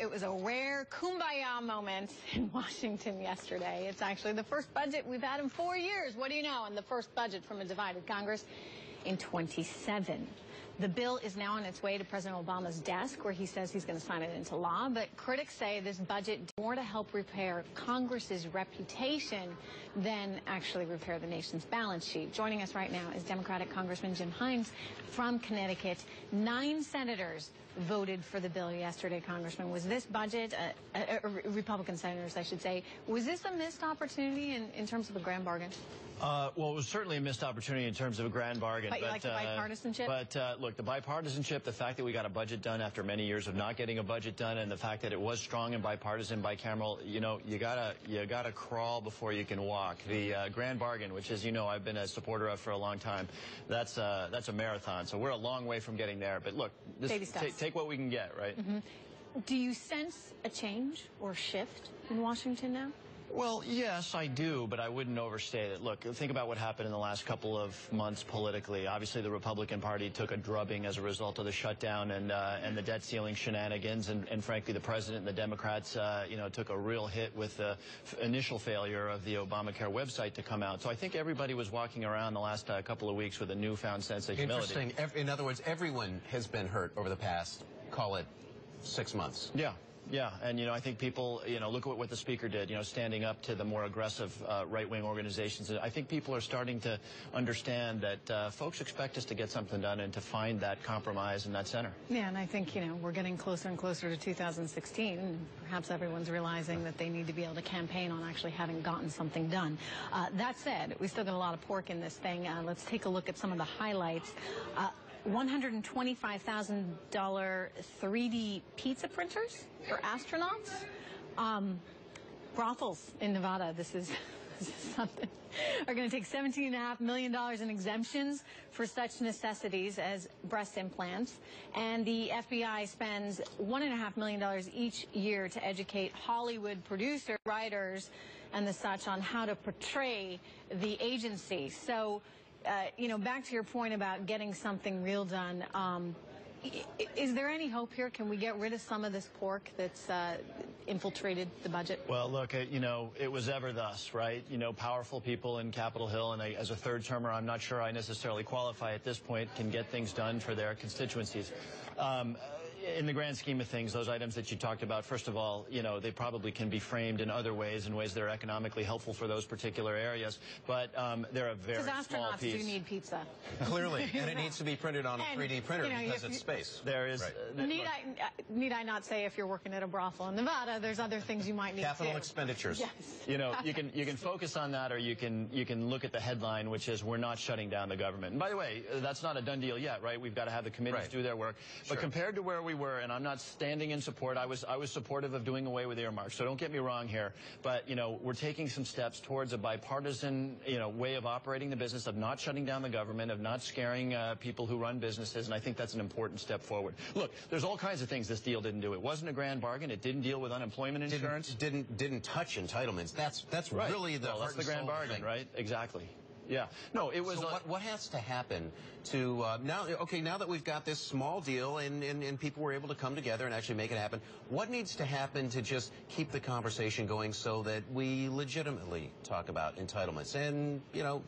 it was a rare kumbaya moment in Washington yesterday. It's actually the first budget we've had in 4 years. What do you know? And the first budget from a divided Congress in 27. The bill is now on its way to President Obama's desk, where he says he's going to sign it into law. But critics say this budget did more to help repair Congress's reputation than actually repair the nation's balance sheet. Joining us right now is Democratic Congressman Jim Hines from Connecticut. 9 senators voted for the bill yesterday, Congressman. Was this budget, Republican senators, I should say, was this a missed opportunity in terms of a grand bargain? Well, it was certainly a missed opportunity in terms of a grand bargain. But you like the bipartisanship? But look, the bipartisanship, the fact that we got a budget done after many years of not getting a budget done, and the fact that it was strong and bipartisan, bicameral, you know, you gotta crawl before you can walk. The grand bargain, which, as you know, I've been a supporter of for a long time, that's a marathon. So we're a long way from getting there. But look, take what we can get, right? Mm-hmm. Do you sense a change or shift in Washington now? Well, yes, I do, but I wouldn't overstate it. Look, think about what happened in the last couple of months politically. Obviously, the Republican Party took a drubbing as a result of the shutdown and the debt ceiling shenanigans, and frankly, the president and the Democrats, you know, took a real hit with the initial failure of the Obamacare website to come out. So I think everybody was walking around the last couple of weeks with a newfound sense of humility. Interesting. In other words, everyone has been hurt over the past, call it, 6 months. Yeah. Yeah, and, you know, I think people, you know, look at what the speaker did, you know, standing up to the more aggressive right-wing organizations. I think people are starting to understand that folks expect us to get something done and to find that compromise in that center. Yeah, and I think, you know, we're getting closer and closer to 2016, and perhaps everyone's realizing that they need to be able to campaign on actually having gotten something done. That said, we still got a lot of pork in this thing. Let's take a look at some of the highlights. $125,000 3D pizza printers for astronauts. Brothels in Nevada, this is something, are going to take $17.5 million in exemptions for such necessities as breast implants. And the FBI spends $1.5 million each year to educate Hollywood producers, writers, and the such on how to portray the agency. So, you know, back to your point about getting something real done, is there any hope here? Can we get rid of some of this pork that's infiltrated the budget? Well, look, you know, it was ever thus, right? You know, powerful people in Capitol Hill, and as a third-termer, I'm not sure I necessarily qualify at this point, can get things done for their constituencies. In the grand scheme of things, those items that you talked about, first of all, you know, they probably can be framed in other ways, in ways that are economically helpful for those particular areas, but they're a very small piece. Because astronauts do need pizza. Clearly, and it needs to be printed on a 3D printer, you know, because it's space. There is. Right. Need I not say, if you're working at a brothel in Nevada, there's other things you might need Capital expenditures. Yes. You know, you can focus on that, or you can look at the headline, which is we're not shutting down the government. And by the way, that's not a done deal yet, right? We've got to have the committees do their work. Sure. But compared to where we were, and I'm not standing in support, I was supportive of doing away with earmarks, so don't get me wrong here. But, you know, we're taking some steps towards a bipartisan, you know, way of operating the business, of not shutting down the government, of not scaring people who run businesses, and I think that's an important step forward. Look, there's all kinds of things this deal didn't do. It wasn't a grand bargain. It didn't deal with unemployment insurance. Didn't touch entitlements. That's right. Really the that's the grand bargain, right? Exactly. Yeah. No, it was. So what has to happen to now? Okay, now that we've got this small deal and people were able to come together and actually make it happen, what needs to happen to just keep the conversation going so that we legitimately talk about entitlements and, you know,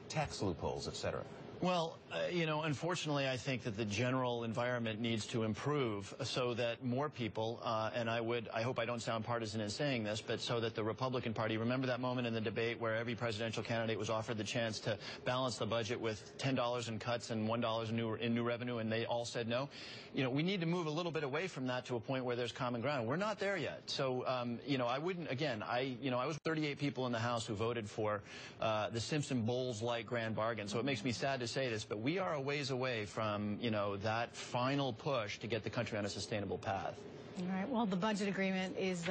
tax loopholes, etc.? Well, you know, unfortunately, I think that the general environment needs to improve so that more people, and I hope I don't sound partisan in saying this, but so that the Republican Party, remember that moment in the debate where every presidential candidate was offered the chance to balance the budget with $10 in cuts and $1 in new revenue, and they all said no? You know, we need to move a little bit away from that to a point where there's common ground. We're not there yet. So, you know, I wouldn't, again, I was 38 people in the House who voted for the Simpson Bowles-like grand bargain, so it makes me sad to say this, but we are a ways away from, you know, that final push to get the country on a sustainable path. All right. Well, the budget agreement is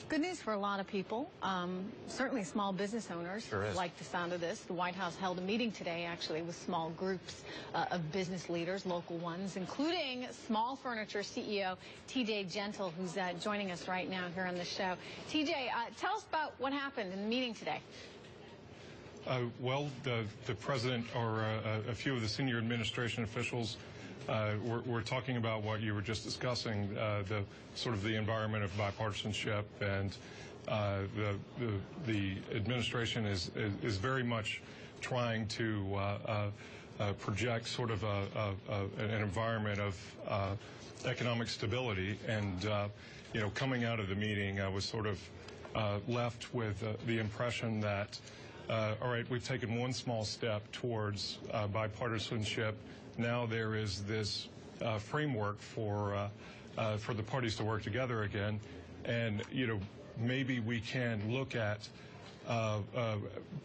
good news for a lot of people. Certainly small business owners like the sound of this. The White House held a meeting today, actually, with small groups of business leaders, local ones, including Small Furniture CEO TJ Gentle, who's joining us right now here on the show. TJ, tell us about what happened in the meeting today. Well, the president or a few of the senior administration officials were talking about what you were just discussing, the sort of the environment of bipartisanship, and the administration is very much trying to project sort of an environment of economic stability. And you know, coming out of the meeting, I was sort of left with the impression that, all right, we've taken one small step towards bipartisanship. Now there is this framework for the parties to work together again, and you know, maybe we can look at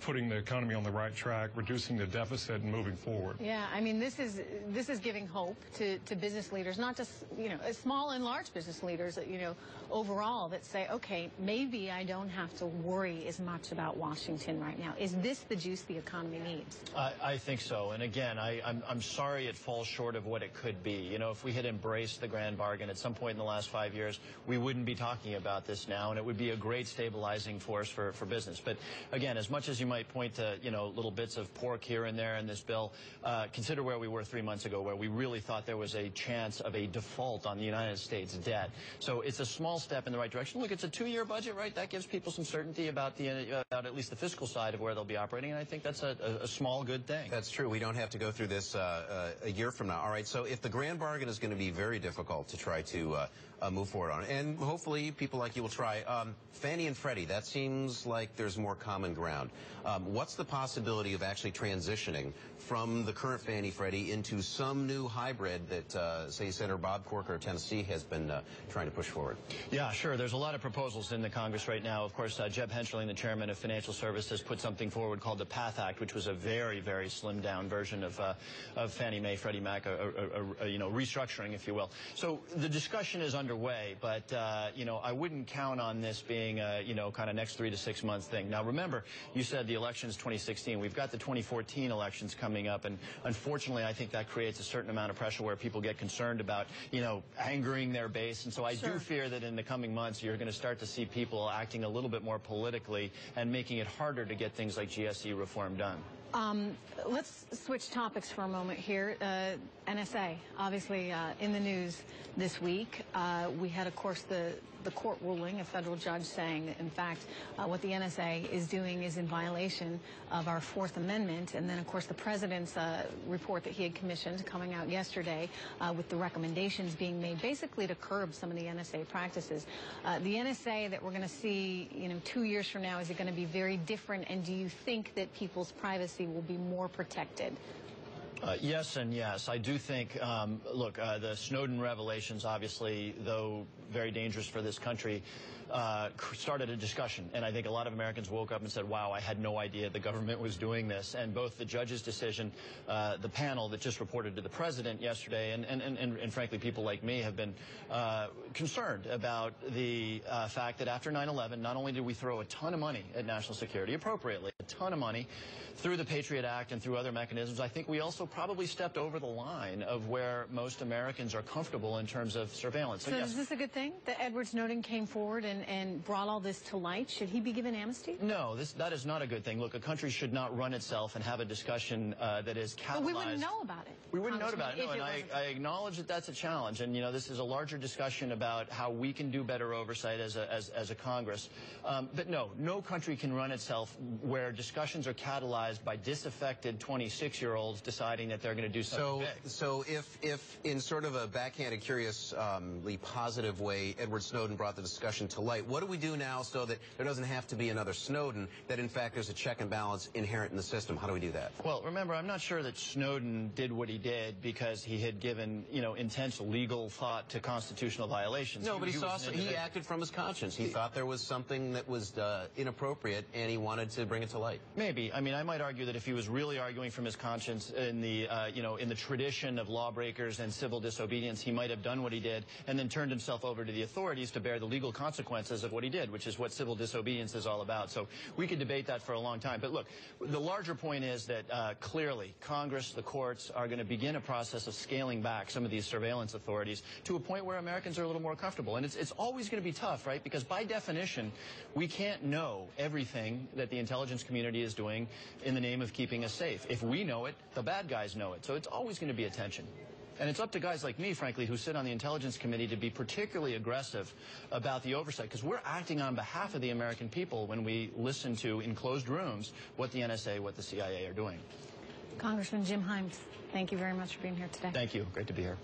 putting the economy on the right track, reducing the deficit, and moving forward. Yeah, I mean, this is giving hope to business leaders, not just, you know, small and large business leaders, you know, overall, that say, okay, maybe I don't have to worry as much about Washington right now. Is this the juice the economy needs? I think so. And again, I'm sorry it falls short of what it could be. You know, if we had embraced the grand bargain at some point in the last 5 years, we wouldn't be talking about this now, and it would be a great stabilizing force for business. But again, as much as you might point to, you know, little bits of pork here and there in this bill, consider where we were 3 months ago, where we really thought there was a chance of a default on the United States debt. So it's a small step in the right direction. Look, it's a 2-year budget, right? That gives people some certainty about about at least the fiscal side of where they'll be operating, and I think that's a small good thing. That's true. We don't have to go through this a year from now. All right, so if the grand bargain is going to be very difficult to try to move forward on, and hopefully people like you will try, Fannie and Freddie, that seems like there's more common ground. What's the possibility of actually transitioning from the current Fannie Freddie into some new hybrid that, say, Senator Bob Corker of Tennessee has been trying to push forward? Yeah, sure. There's a lot of proposals in the Congress right now. Of course, Jeb Hensarling, the chairman of Financial Services, put something forward called the PATH Act, which was a very, very slimmed-down version of Fannie Mae, Freddie Mac, you know, restructuring, if you will. So the discussion is underway, but you know, I wouldn't count on this being a, you know, kind of next 3 to 6 months thing. Now, remember, you said the election's 2016. We've got the 2014 elections coming up, and unfortunately, I think that creates a certain amount of pressure where people get concerned about, you know, angering their base. And so I do fear that in the coming months, you're going to start to see people acting a little bit more politically and making it harder to get things like GSE reform done. Let's switch topics for a moment here. NSA, obviously in the news this week. We had, of course, the court ruling, a federal judge saying that, in fact, what the NSA is doing is in violation of our Fourth Amendment. And then, of course, the president's report that he had commissioned coming out yesterday with the recommendations being made basically to curb some of the NSA practices. The NSA that we're going to see, you know, 2 years from now, is it going to be very different? And do you think that people's privacy will be more protected? Yes and yes. I do think, look, the Snowden revelations, obviously, though very dangerous for this country, started a discussion. And I think a lot of Americans woke up and said, wow, I had no idea the government was doing this. And both the judge's decision, the panel that just reported to the president yesterday, and frankly, people like me have been concerned about the fact that after 9/11, not only did we throw a ton of money at national security, appropriately, a ton of money, through the Patriot Act and through other mechanisms, I think we also probably stepped over the line of where most Americans are comfortable in terms of surveillance. So yes. Is this a good thing that Edward Snowden came forward and brought all this to light? Should he be given amnesty? No, that is not a good thing. Look, a country should not run itself and have a discussion that is catalyzed. But we wouldn't know about it. We wouldn't know about it. No, and I acknowledge that that's a challenge. And, you know, this is a larger discussion about how we can do better oversight as a Congress. But no country can run itself where discussions are catalyzed by disaffected 26-year-olds deciding that they're going to do something big. So if in sort of a backhanded, curiously positive way, Edward Snowden brought the discussion to light, what do we do now so that there doesn't have to be another Snowden, that in fact there's a check and balance inherent in the system? How do we do that? Well, remember, I'm not sure that Snowden did what he did because he had given, you know, intense legal thought to constitutional violations. No, but he acted from his conscience. He thought there was something that was inappropriate, and he wanted to bring it to light. Maybe. I mean, I might argue that if he was really arguing from his conscience in the, you know, in the tradition of lawbreakers and civil disobedience, he might have done what he did and then turned himself over over to the authorities to bear the legal consequences of what he did, which is what civil disobedience is all about. So we could debate that for a long time. But look, the larger point is that clearly Congress, the courts, are going to begin a process of scaling back some of these surveillance authorities to a point where Americans are a little more comfortable. And it's always going to be tough, right? Because by definition, we can't know everything that the intelligence community is doing in the name of keeping us safe. If we know it, the bad guys know it. So it's always going to be a tension. And it's up to guys like me, frankly, who sit on the Intelligence Committee to be particularly aggressive about the oversight, because we're acting on behalf of the American people when we listen to, in closed rooms, what the NSA, what the CIA are doing. Congressman Jim Himes, thank you very much for being here today. Thank you. Great to be here.